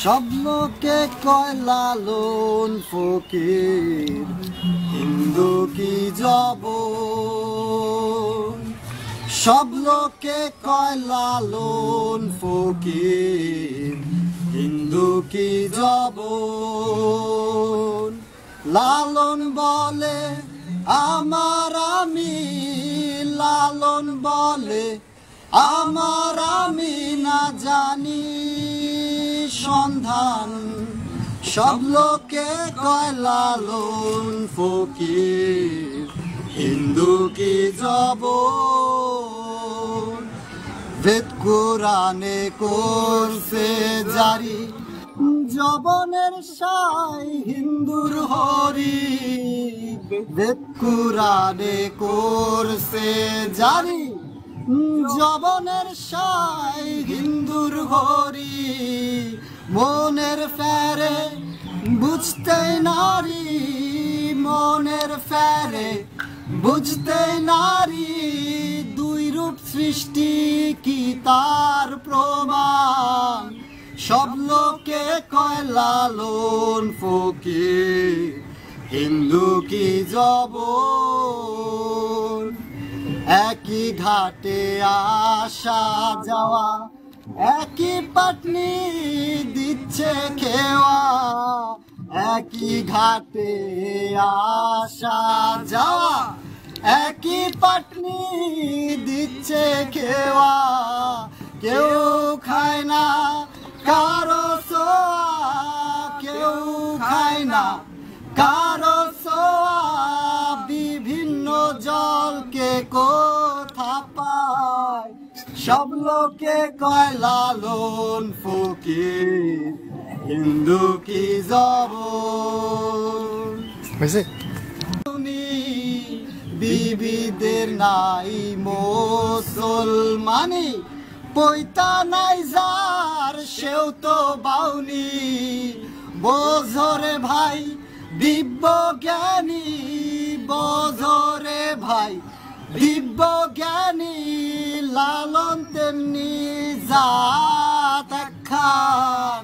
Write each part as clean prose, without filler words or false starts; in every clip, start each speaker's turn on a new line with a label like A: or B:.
A: সব লোকে কয় লালন ফকির, হিন্দু কি জব। সব লোকে কয় লালন ফকির, হিন্দু কি জব। লালন বলে আমার আমি, লালন বলে আমার আমি না জানি সন্ধান। সব লোকে কয় লালন ফকির, হিন্দু কি জব। বেদ কোরআনে করছে জারি, জবনের সাই হিন্দুর হরি। বেদ কোরআনে করছে জারি, জবনের সাই হিন্দুর হরি। মনের ফেরে বুঝতে নারী, মনের ফেরে বুঝতে নারী। দুই রূপ সৃষ্টি কি তার প্রমাণ। সব লোকে কয় লালন ফকির, হিন্দু কি জব। একই ঘাটে আসা যাওয়া, একই পাটনি দিচ্ছে খেওয়া। একই ঘাটে আসা যাওয়া, একই পাটনি দিচ্ছে খেওয়া। কেউ খায় না কারো সোয়া, কেউ খায় না কারো সোয়া। বিভিন্ন জলকে কোথা পায়। সব লোকে কয় লালন ফকির, হিন্দু কি জব। বিবিদের নাই মুসলমানি, পৈতা নাই যার সেও তো বাউনি। বোঝরে ভাই দিব্য জ্ঞানী, বোঝরে ভাই দিব্য জ্ঞানী। লালন তেমনি জাত খান।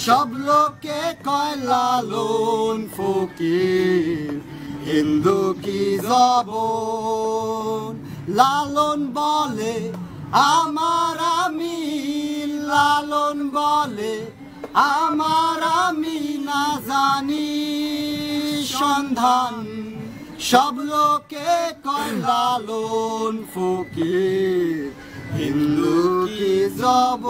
A: সব লোকে কয় লালন ফকির, হিন্দু কি জব। লালন বলে আমার আমি, লালন বলে আমার আমি না জানি সন্ধান। সব লোকে কয় লালন ফকির, হিন্দু কি জব।